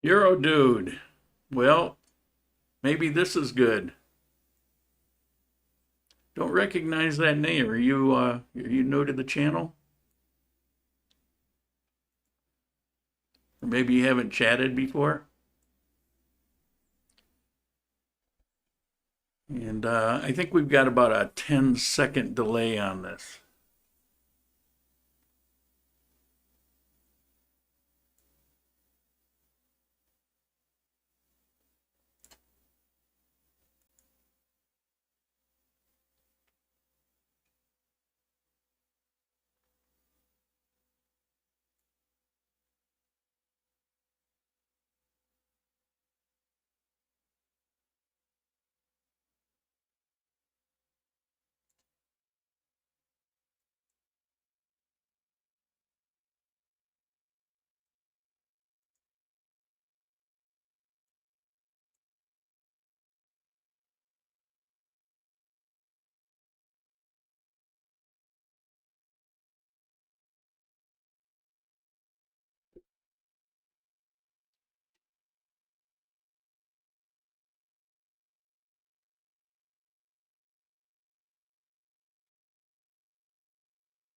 Euro dude. Well, maybe this is good. Don't recognize that name. Are you new to the channel? Or maybe you haven't chatted before? And I think we've got about a 10-second delay on this.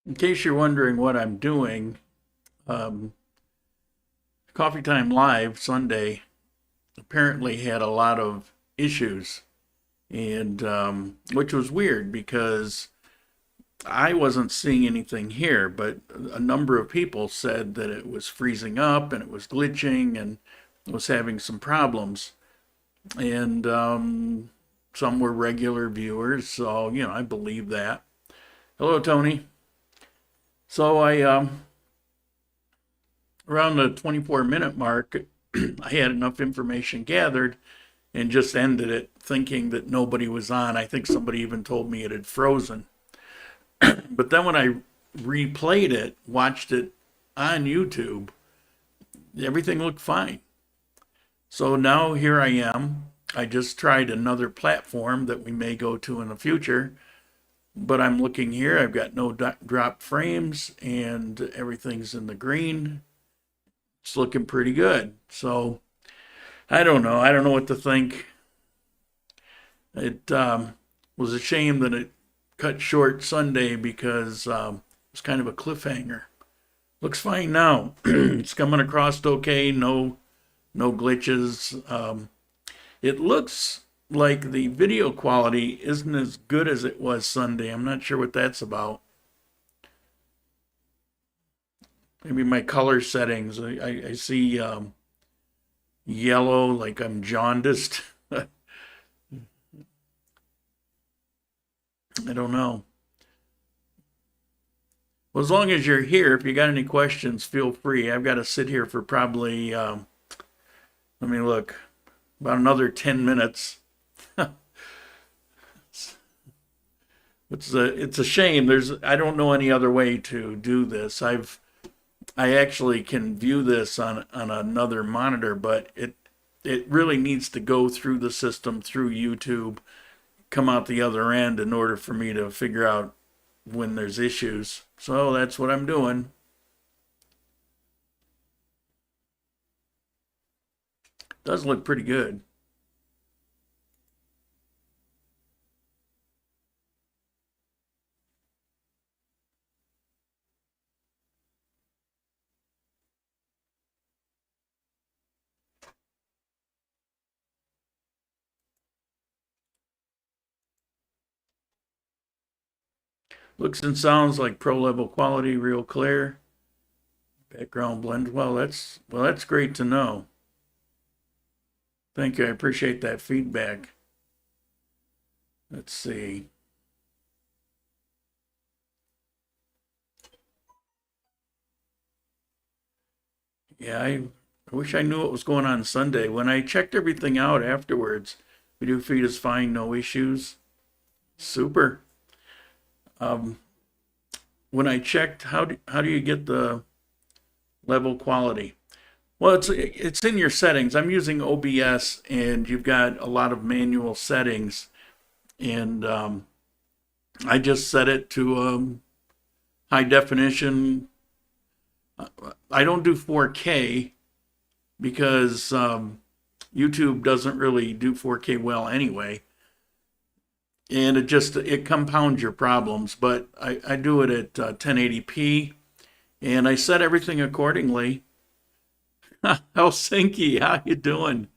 In case you're wondering what I'm doing, um, Coffee Time Live Sunday apparently had a lot of issues, and which was weird because I wasn't seeing anything here, but a number of people said that it was freezing up and it was glitching and was having some problems. And some were regular viewers, so I believe that. Hello, Tony. So I around the 24-minute mark, I had enough information gathered and just ended it, thinking that nobody was on. I think somebody even told me it had frozen. But then when I replayed it, watched it on YouTube, everything looked fine. So now here I am. I just tried another platform that we may go to in the future, but I'm looking here. I've got no drop frames and everything's in the green. It's looking pretty good. So I don't know. I don't know what to think. It was a shame that it cut short Sunday because it was kind of a cliffhanger. Looks fine now. It's coming across okay. No glitches. It looks like the video quality isn't as good as it was Sunday. I'm not sure what that's about. Maybe my color settings. I see yellow, like I'm jaundiced. I don't know. Well, as long as you're here, if you got any questions, feel free. I've got to sit here for probably, let me look, about another 10 minutes. It's a shame. I don't know any other way to do this. I actually can view this on another monitor, but it really needs to go through the system through YouTube, come out the other end in order for me to figure out when there's issues. So that's what I'm doing. Does look pretty good. Looks and sounds like pro level quality, real clear. Background blend. Well, that's great to know. Thank you. I appreciate that feedback. Let's see. Yeah, I wish I knew what was going on Sunday. When I checked everything out afterwards, video feed is fine, no issues. Super. Um, when I checked, how do you get the level quality? Well, it's in your settings. I'm using OBS, and you've got a lot of manual settings, and I just set it to high definition. I don't do 4K, because YouTube doesn't really do 4K well anyway. And it compounds your problems. But I do it at 1080p, and I set everything accordingly. Helsinki, how you doing?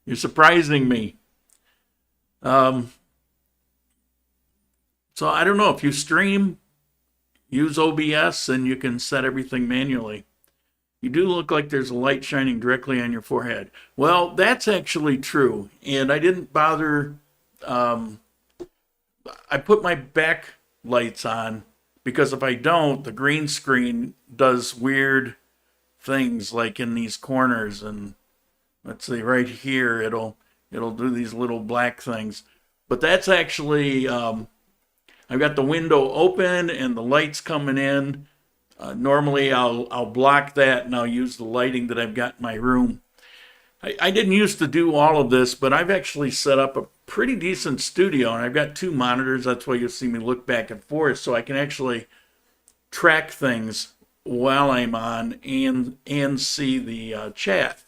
You're surprising me. Um, so I don't know if you stream, use OBS, and you can set everything manually. You do look like there's a light shining directly on your forehead. Well, that's actually true, and I didn't bother. Um, I put my back lights on because if I don't, the green screen does weird things like in these corners, and let's see right here, it'll do these little black things. But that's actually I've got the window open and the lights coming in. Normally I'll block that and I'll use the lighting that I've got in my room. I didn't used to do all of this, but I've actually set up a pretty decent studio, and I've got two monitors. That's why you'll see me look back and forth, so I can actually track things while I'm on and see the chat.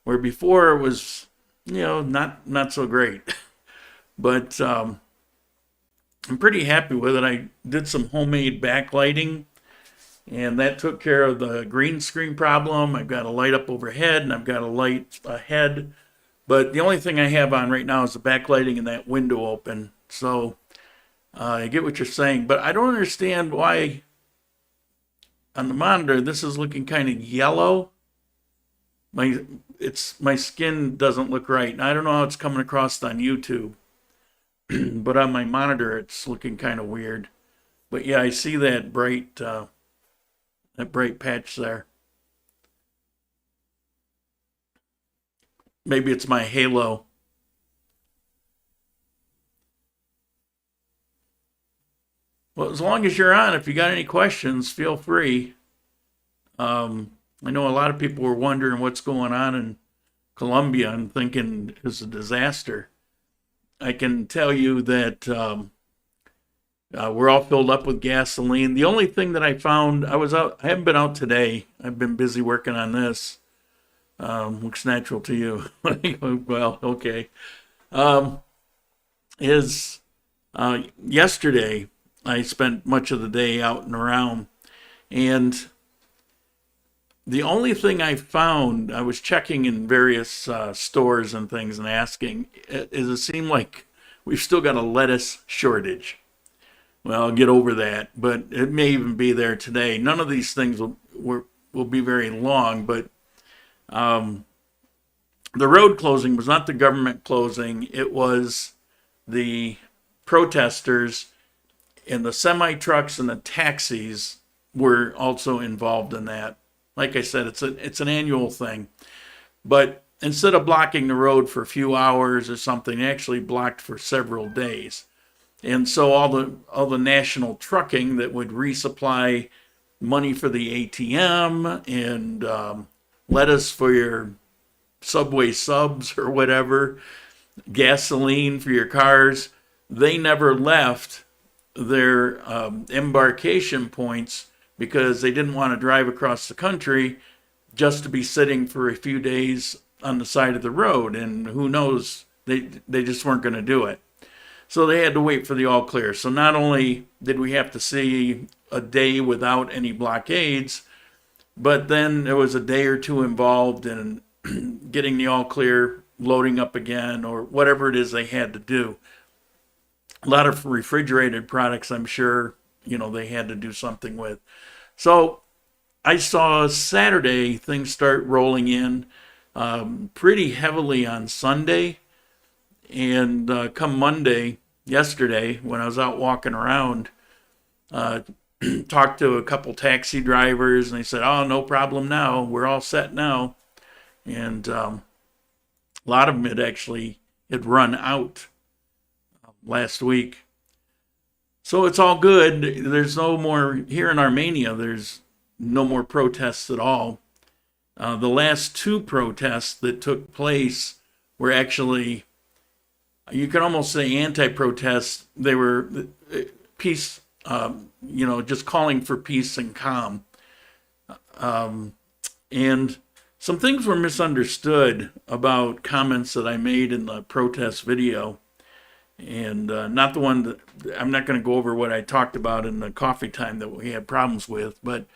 Where before it was, not so great. But I'm pretty happy with it. I did some homemade backlighting, and that took care of the green screen problem. I've got a light up overhead, and I've got a light ahead. But the only thing I have on right now is the backlighting and that window open. So I get what you're saying, but I don't understand why on the monitor this is looking kind of yellow. My skin doesn't look right, and I don't know how it's coming across on YouTube. But on my monitor it's looking kind of weird. But yeah, I see that bright patch there. Maybe it's my halo. Well, as long as you're on, if you got any questions, feel free. I know a lot of people were wondering what's going on in Colombia and thinking it's a disaster. I can tell you that we're all filled up with gasoline. The only thing that I found, I haven't been out today. I've been busy working on this. Looks natural to you. Well, okay. Is yesterday I spent much of the day out and around, and the only thing I found, I was checking in various stores and things and asking, is it seemed like we've still got a lettuce shortage. Well, I'll get over that, but it may even be there today. None of these things will be very long, but the road closing was not the government closing. It was the protesters, and the semi-trucks and the taxis were also involved in that. Like I said, it's an annual thing. But instead of blocking the road for a few hours or something, it actually blocked for several days. And so all the national trucking that would resupply money for the ATM and lettuce for your Subway subs or whatever, gasoline for your cars, they never left their embarkation points because they didn't want to drive across the country just to be sitting for a few days on the side of the road. And who knows, they just weren't going to do it. So they had to wait for the all clear. So not only did we have to see a day without any blockades, but then there was a day or two involved in getting the all clear, loading up again, or whatever it is they had to do. A lot of refrigerated products, I'm sure, they had to do something with. So I saw Saturday things start rolling in pretty heavily on Sunday. And come Monday, yesterday, when I was out walking around, talked to a couple taxi drivers, and they said, "Oh, no problem now. We're all set now." And a lot of them had run out last week. So it's all good. There's no more, here in Armenia, there's no more protests at all. The last two protests that took place were actually, you could almost say anti-protests. They were peace, just calling for peace and calm. And some things were misunderstood about comments that I made in the protest video. And not the one that I'm not going to go over what I talked about in the coffee time that we had problems with, but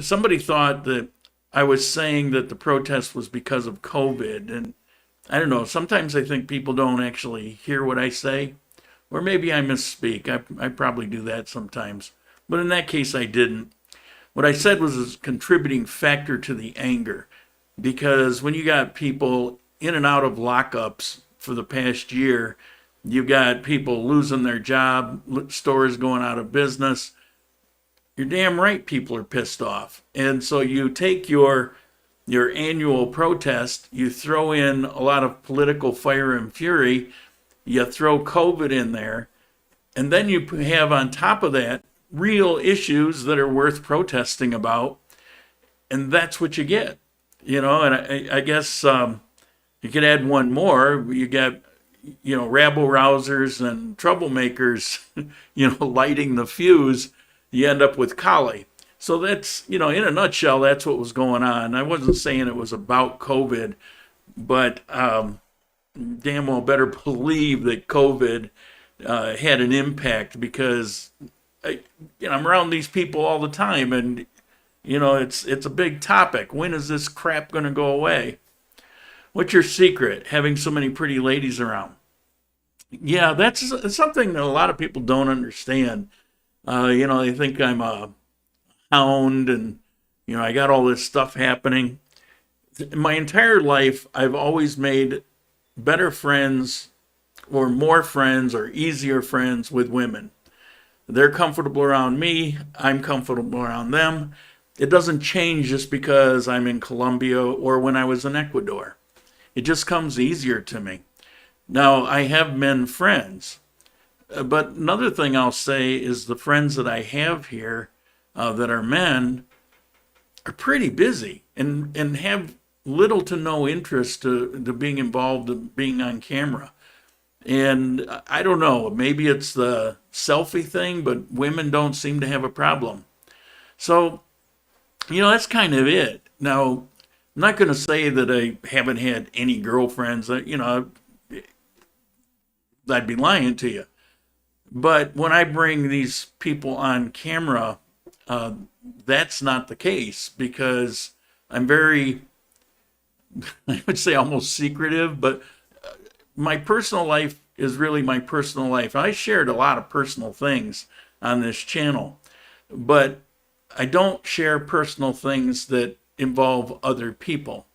somebody thought that I was saying that the protest was because of COVID. And I don't know, sometimes I think people don't actually hear what I say, or maybe I misspeak. I probably do that sometimes. But in that case, I didn't. What I said was a contributing factor to the anger, because when you got people in and out of lockups for the past year, you've got people losing their job, stores going out of business. You're damn right people are pissed off. And so you take your annual protest, you throw in a lot of political fire and fury, you throw COVID in there, and then you have on top of that real issues that are worth protesting about, and that's what you get. And I guess you could add one more. You got, rabble rousers and troublemakers, lighting the fuse. You end up with Kali. So that's, in a nutshell, that's what was going on. I wasn't saying it was about COVID, but damn well better believe that COVID had an impact, because I'm around these people all the time, and it's a big topic. When is this crap going to go away? What's your secret? Having so many pretty ladies around. Yeah, that's something that a lot of people don't understand. They think I'm a hound, and I got all this stuff happening. In my entire life, I've always made better friends, or more friends, or easier friends with women. They're comfortable around me. I'm comfortable around them. It doesn't change just because I'm in Colombia or when I was in Ecuador. It just comes easier to me. Now, I have men friends. But another thing I'll say is the friends that I have here that are men are pretty busy and have little to no interest to being involved in being on camera. And I don't know, maybe it's the selfie thing, but women don't seem to have a problem. So, that's kind of it. Now, I'm not going to say that I haven't had any girlfriends. I'd be lying to you. But when I bring these people on camera, that's not the case, because I'm very, I would say almost secretive, but my personal life is really my personal life. I shared a lot of personal things on this channel, but I don't share personal things that involve other people.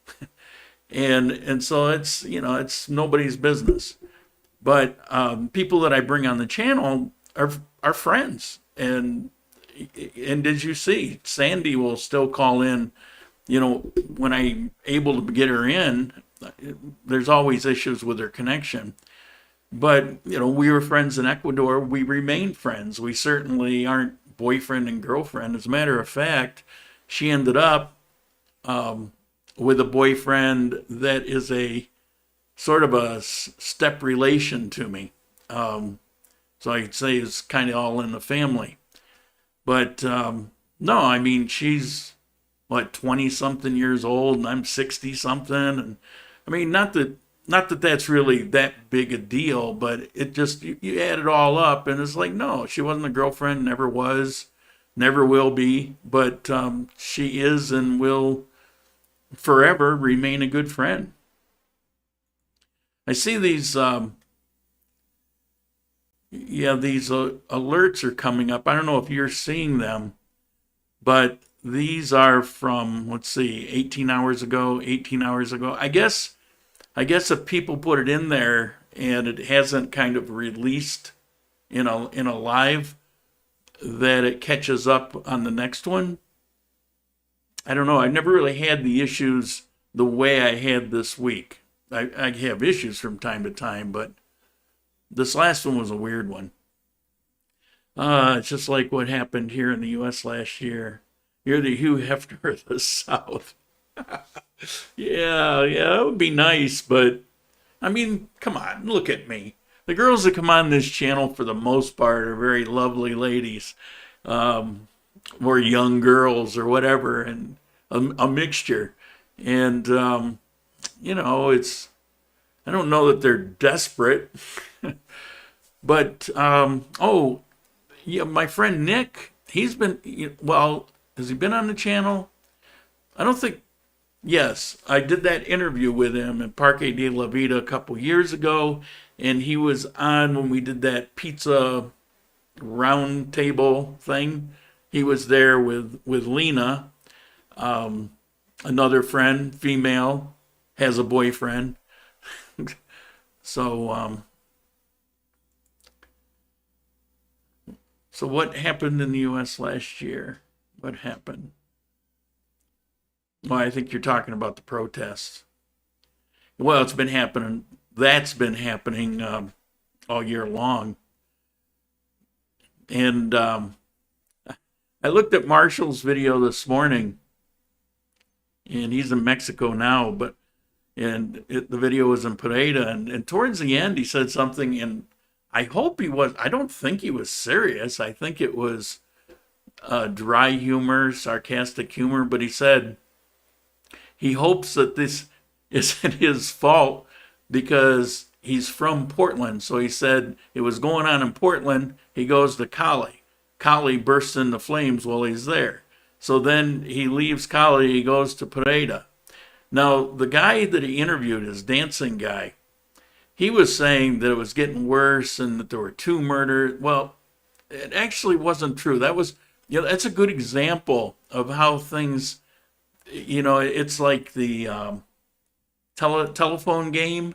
and so it's nobody's business. But people that I bring on the channel are friends. And as you see, Sandy will still call in, when I'm able to get her in. There's always issues with her connection. But, we were friends in Ecuador. We remain friends. We certainly aren't boyfriend and girlfriend. As a matter of fact, she ended up with a boyfriend that is a sort of a step relation to me. So I'd say it's kind of all in the family. But no, I mean, she's, 20-something years old, and I'm 60-something. And I mean, not that that's really that big a deal, but it just, you add it all up, and it's like, no, she wasn't a girlfriend, never was, never will be, but she is and will forever remain a good friend. I see these, these alerts are coming up. I don't know if you're seeing them, but these are from, 18 hours ago. I guess if people put it in there and it hasn't kind of released in a live, that it catches up on the next one. I don't know. I've never really had the issues the way I had this week. I have issues from time to time, but this last one was a weird one. It's just like what happened here in the U.S. last year. You're the Hugh Hefner of the South. Yeah, that would be nice, but I mean, come on, look at me. The girls that come on this channel, for the most part, are very lovely ladies, or young girls or whatever, and a mixture. And, it's, I don't know that they're desperate, but, yeah, my friend Nick, he's been, well, has he been on the channel? I don't think, yes, I did that interview with him at Parque de la Vida a couple years ago, and he was on when we did that pizza round table thing. He was there with Lena, another friend, female, has a boyfriend. So, so what happened in the U.S. last year? What happened? Well, I think you're talking about the protests. Well, it's been happening. That's been happening all year long. And I looked at Marshall's video this morning, and he's in Mexico now, but the video was in Pereira, and towards the end he said something, and I hope he was, I don't think he was serious. I think it was dry humor, sarcastic humor, but he said he hopes that this isn't his fault because he's from Portland. So he said it was going on in Portland. He goes to Cali. Cali bursts into flames while he's there. So then he leaves Cali, he goes to Pereira. Now, the guy that he interviewed, his dancing guy, he was saying that it was getting worse and that there were 2 murders. Well, it actually wasn't true. That was, that's a good example of how things, it's like the telephone game.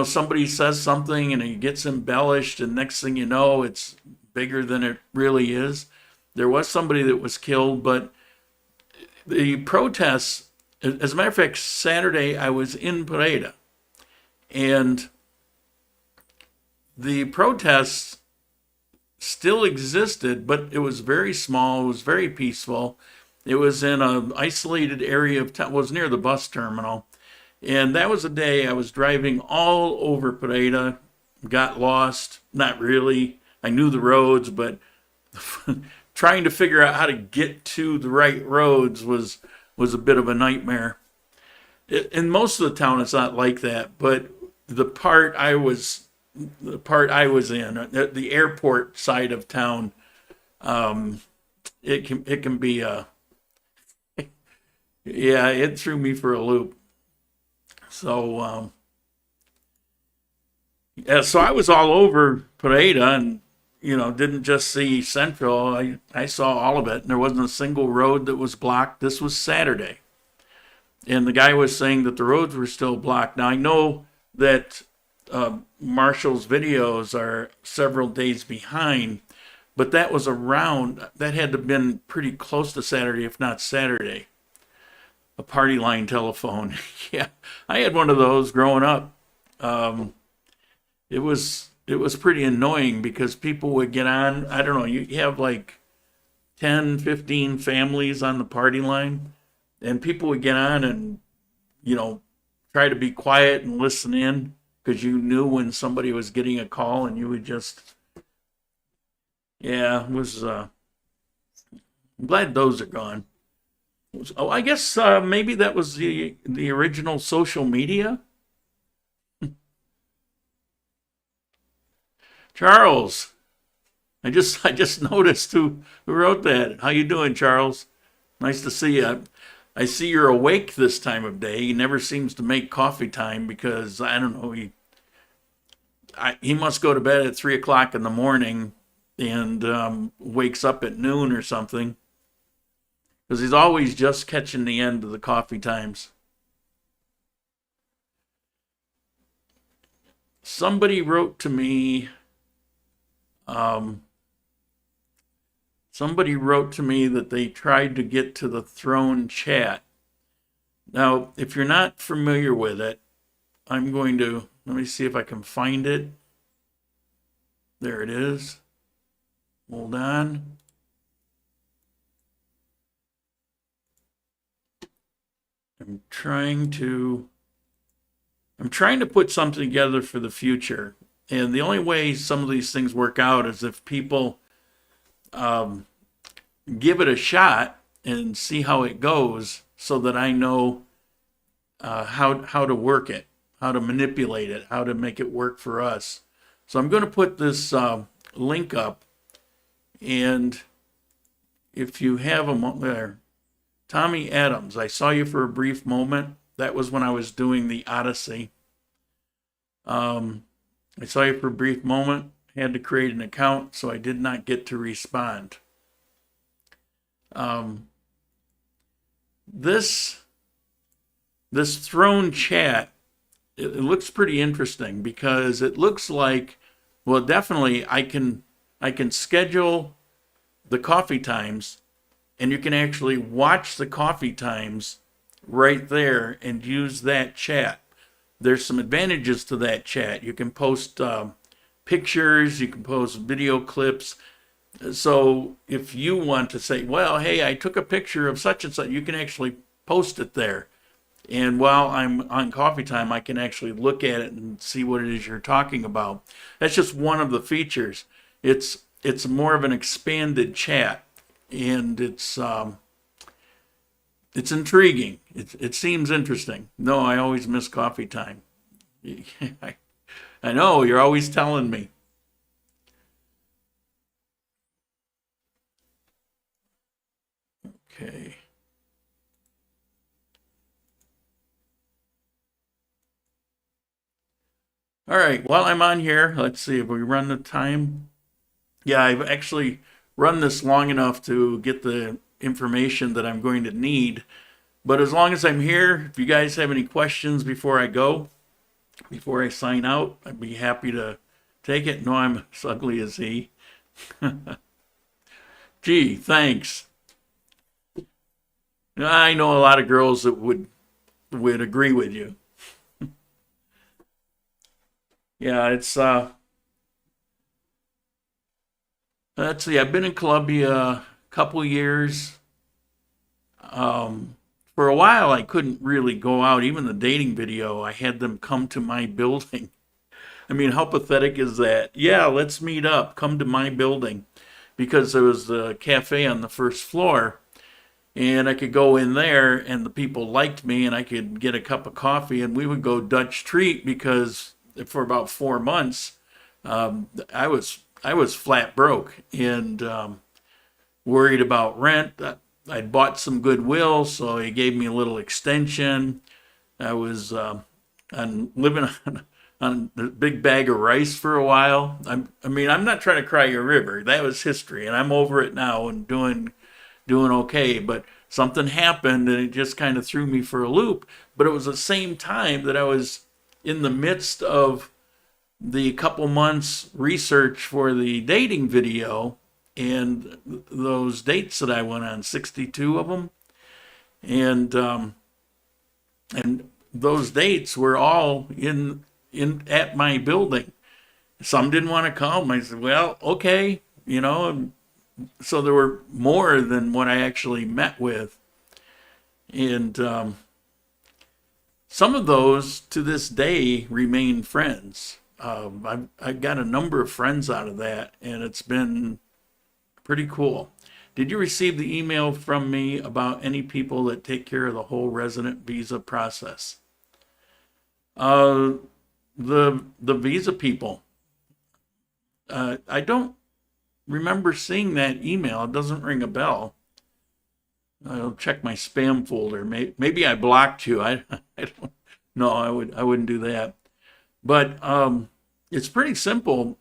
Somebody says something and it gets embellished, and next thing you know, it's bigger than it really is. There was somebody that was killed, but the protests, as a matter of fact, Saturday I was in Pereira, and the protests still existed, but it was very small. It was very peaceful. It was in an isolated area of town. It was near the bus terminal. And that was a day I was driving all over Pereira, got lost. Not really. I knew the roads, but trying to figure out how to get to the right roads was a bit of a nightmare. In most of the town, it's not like that, but the part I was in, the airport side of town, it can be yeah, it threw me for a loop. So so I was all over Pereira, and didn't just see Central. I saw all of it, and there wasn't a single road that was blocked. This was Saturday, and the guy was saying that the roads were still blocked. Now I know that Marshall's videos are several days behind, but that was that had to have been pretty close to Saturday, if not Saturday. A party line telephone. Yeah, I had one of those growing up. It was pretty annoying because people would get on. I don't know, you have like 10, 15 families on the party line, and people would get on and, try to be quiet and listen in because you knew when somebody was getting a call, and you would just, yeah, it was, I'm glad those are gone. Oh, I guess maybe that was the original social media. Charles, I just noticed who wrote that. How you doing, Charles? Nice to see you. I see you're awake this time of day. He never seems to make coffee time because I don't know. He must go to bed at 3 o'clock in the morning and wakes up at noon or something. Because he's always just catching the end of the coffee times. Somebody wrote to me. Somebody wrote to me that they tried to get to the Throne chat. Now, if you're not familiar with it, I'm going to, let me see if I can find it. There it is. Hold on. I'm trying to put something together for the future. And the only way some of these things work out is if people give it a shot and see how it goes. so that I know how to work it, how to manipulate it, how to make it work for us. So I'm going to put this link up, and if you have a there, Tommy Adams, I saw you for a brief moment. That was when I was doing the Odyssey. I saw you for a brief moment, had to create an account, so I did not get to respond. This throne chat, it looks pretty interesting because it looks like, well, definitely I can schedule the coffee times, and you can actually watch the coffee times right there and use that chat. There's some advantages to that chat. You can post pictures, you can post video clips. So if you want to say, well, hey, I took a picture of such and such, you can actually post it there. And while I'm on coffee time, I can actually look at it and see what it is you're talking about. That's just one of the features. It's more of an expanded chat, and it's intriguing. It seems interesting. No, I always miss coffee time. I know, you're always telling me. Okay. All right, while I'm on here, let's see if we run the time. Yeah, I've actually run this long enough to get the information that I'm going to need. But as long as I'm here, if you guys have any questions before I go, before I sign out, I'd be happy to take it. No, I'm as ugly as he. Gee, thanks. I know a lot of girls that would agree with you. Yeah, it's let's see, I've been in Colombia a couple years. For a while, I couldn't really go out. Even the dating video, I had them come to my building. I mean, how pathetic is that? Yeah, let's meet up. Come to my building. Because there was a cafe on the first floor, and I could go in there, and the people liked me, and I could get a cup of coffee, and we would go Dutch treat because for about 4 months, I was flat broke and worried about rent. I'd bought some Goodwill, so he gave me a little extension. I was living on a big bag of rice for a while. I mean, I'm not trying to cry you a river. That was history, and I'm over it now and doing okay. But something happened, and it just kind of threw me for a loop. But it was the same time that I was in the midst of the couple months research for the dating video and those dates that I went on, 62 of them, and those dates were all in at my building. Some didn't want to come. I said, well, okay, so there were more than what I actually met with, and some of those to this day remain friends. I've got a number of friends out of that, and it's been pretty cool. Did you receive the email from me about any people that take care of the whole resident visa process? The visa people. I don't remember seeing that email. It doesn't ring a bell. I'll check my spam folder. Maybe I blocked you. I don't. No, I wouldn't do that. But it's pretty simple.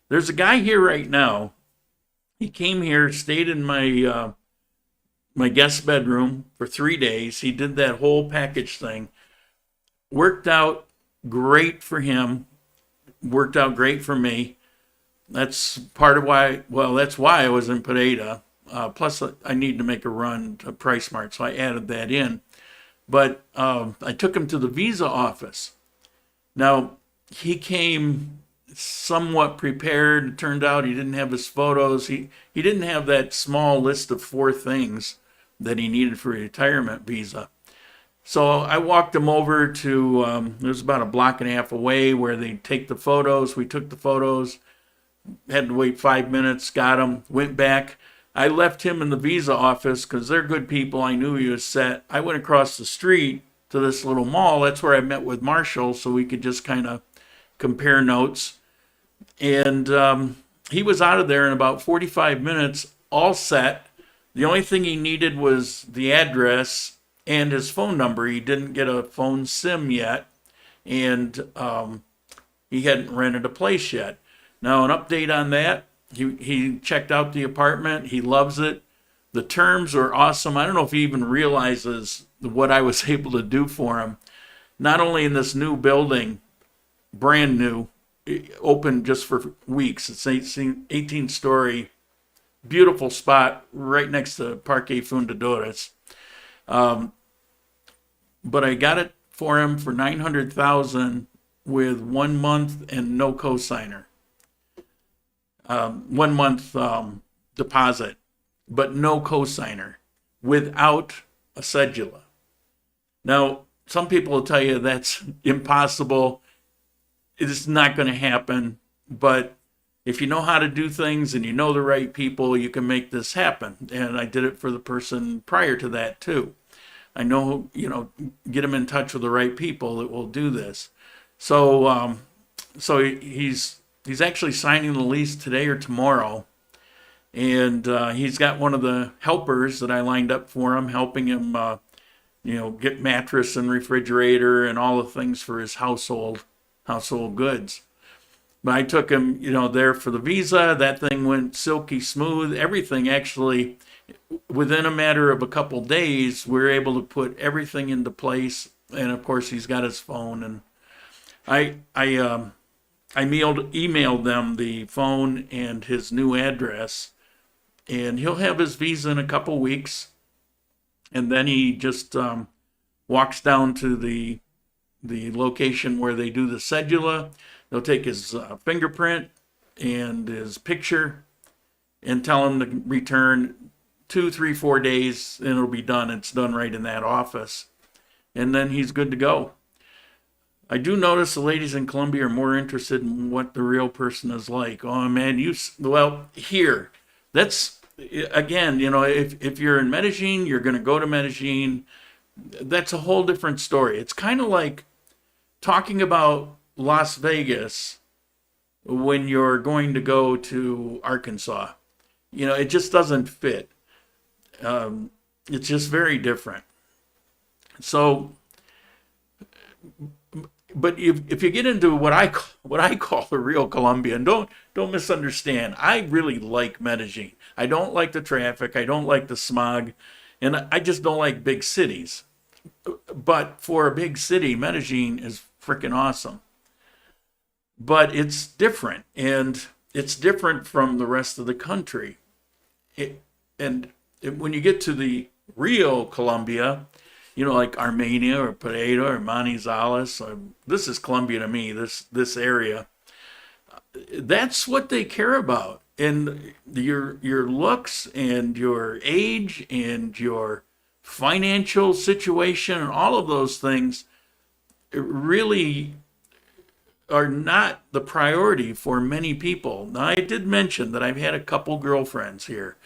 There's a guy here right now. He came here, stayed in my my guest bedroom for 3 days. He did that whole package thing. Worked out great for him. Worked out great for me. That's part of why. Well, that's why I was in Pereira. Plus, I need to make a run to PriceSmart, so I added that in. But I took him to the visa office. Now, he came somewhat prepared. It turned out he didn't have his photos. He didn't have that small list of 4 things that he needed for a retirement visa. So I walked him over to, it was about a block and a half away where they take the photos. We took the photos, had to wait 5 minutes, got them, went back. I left him in the visa office because they're good people. I knew he was set. I went across the street to this little mall. That's where I met with Marshall so we could just kind of compare notes. And he was out of there in about 45 minutes, all set. The only thing he needed was the address and his phone number. He didn't get a phone SIM yet, and he hadn't rented a place yet. Now, an update on that. He checked out the apartment. He loves it. The terms are awesome. I don't know if he even realizes what I was able to do for him. Not only in this new building, brand new, open just for weeks. It's 18-story, beautiful spot right next to Parque Fundadores. But I got it for him for $900,000 with 1 month and no cosigner. 1 month deposit, but no cosigner, without a cedula. Now, some people will tell you that's impossible. It's not going to happen. But if you know how to do things and you know the right people, you can make this happen. And I did it for the person prior to that too. I know, get him in touch with the right people that will do this. So, he's actually signing the lease today or tomorrow. And he's got one of the helpers that I lined up for him, helping him, get mattress and refrigerator and all the things for his household goods. But I took him, there for the visa. That thing went silky smooth. Everything actually, within a matter of a couple days, we were able to put everything into place. And of course, he's got his phone. And I emailed them the phone and his new address. And he'll have his visa in a couple weeks. And then he just walks down to the location where they do the cedula. They'll take his fingerprint and his picture and tell him to return 2, 3, 4 days, and it'll be done. It's done right in that office. And then he's good to go. I do notice the ladies in Colombia are more interested in what the real person is like. Oh, man, here. That's, again, if you're in Medellin, you're going to go to Medellin. That's a whole different story. It's kind of like talking about Las Vegas when you're going to go to Arkansas. It just doesn't fit. It's just very different. So, but if you get into what I call the real Colombia, and don't misunderstand, I really like Medellin. I don't like the traffic. I don't like the smog, and I just don't like big cities. But for a big city, Medellin is freaking awesome. But it's different, and it's different from the rest of the country. When you get to the real Colombia, like Armenia or Pereira or Manizales, this is Colombia to me, this area. That's what they care about. And your looks and your age and your financial situation and all of those things really are not the priority for many people. Now, I did mention that I've had a couple girlfriends here.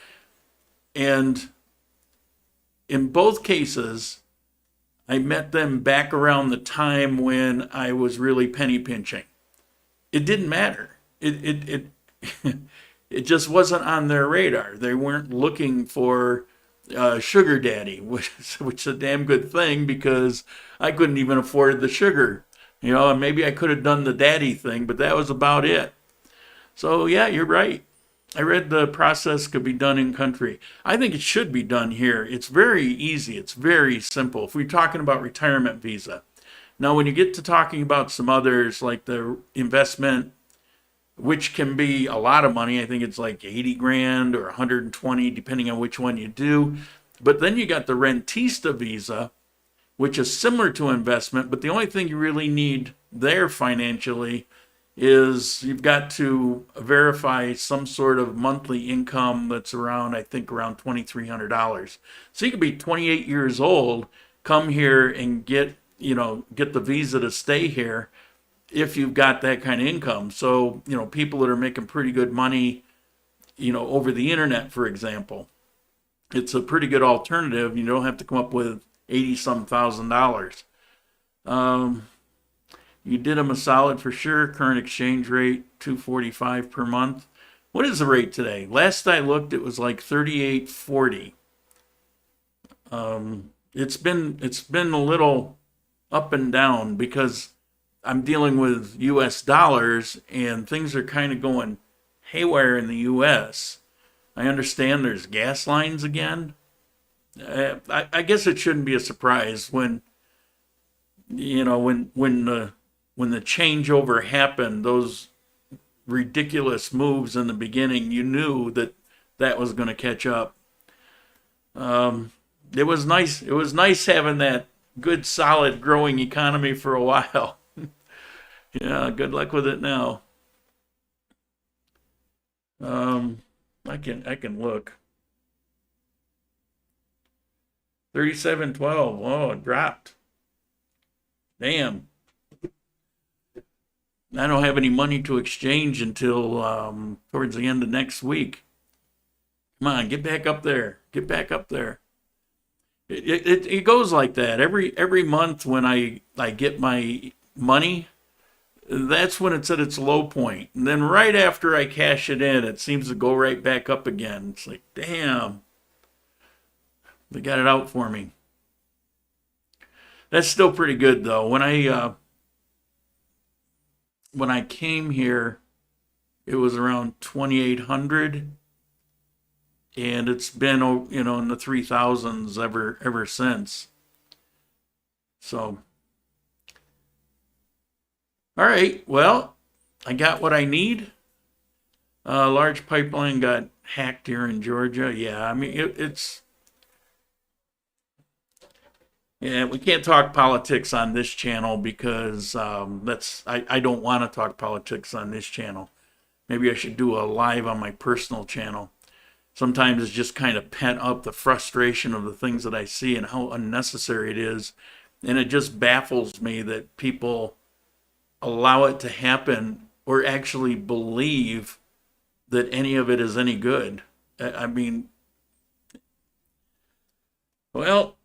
And in both cases, I met them back around the time when I was really penny pinching. It didn't matter. It just wasn't on their radar. They weren't looking for sugar daddy, which is a damn good thing because I couldn't even afford the sugar. And maybe I could have done the daddy thing, but that was about it. So yeah, you're right. I read the process could be done in country. I think it should be done here. It's very easy. It's very simple. If we're talking about retirement visa. Now, when you get to talking about some others like the investment, which can be a lot of money, I think it's like 80 grand or 120, depending on which one you do. But then you got the rentista visa, which is similar to investment, but the only thing you really need there financially is you've got to verify some sort of monthly income that's around $2,300. So you could be 28 years old, come here and get the visa to stay here if you've got that kind of income. So, people that are making pretty good money over the internet, for example. It's a pretty good alternative. You don't have to come up with 80-some thousand dollars. You did them a solid for sure. Current exchange rate, 245 per month. What is the rate today? Last I looked, it was like 38.40. It's been a little up and down because I'm dealing with U.S. dollars and things are kind of going haywire in the U.S. I understand there's gas lines again. I guess it shouldn't be a surprise when when the changeover happened, those ridiculous moves in the beginning, you knew that was going to catch up. It was nice. It was nice having that good, solid, growing economy for a while. Yeah, good luck with it now. I can look. 37.12. Oh, it dropped. Damn. I don't have any money to exchange until towards the end of next week. Come on, get back up there. Get back up there. It goes like that. Every month when I get my money, that's when it's at its low point. And then right after I cash it in, it seems to go right back up again. It's like, damn, they got it out for me. That's still pretty good though. When I came here, it was around 2,800, and it's been in the 3,000s ever since. So, all right, well, I got what I need. Large pipeline got hacked here in Georgia. Yeah, I mean it's. Yeah, we can't talk politics on this channel because I don't want to talk politics on this channel. Maybe I should do a live on my personal channel. Sometimes it's just kind of pent up the frustration of the things that I see and how unnecessary it is. And it just baffles me that people allow it to happen or actually believe that any of it is any good. I mean, well,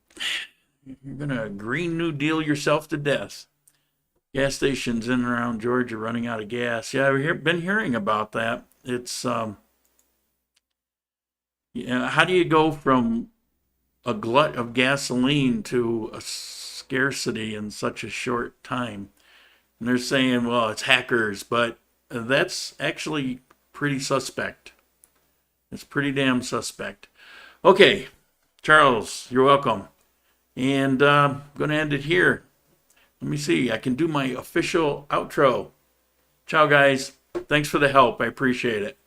you're going to Green New Deal yourself to death. Gas stations in and around Georgia running out of gas. Yeah, I've been hearing about that. It's, how do you go from a glut of gasoline to a scarcity in such a short time? And they're saying, well, it's hackers, but that's actually pretty suspect. It's pretty damn suspect. Okay, Charles, you're welcome. And I'm going to end it here. Let me see. I can do my official outro. Ciao, guys. Thanks for the help. I appreciate it.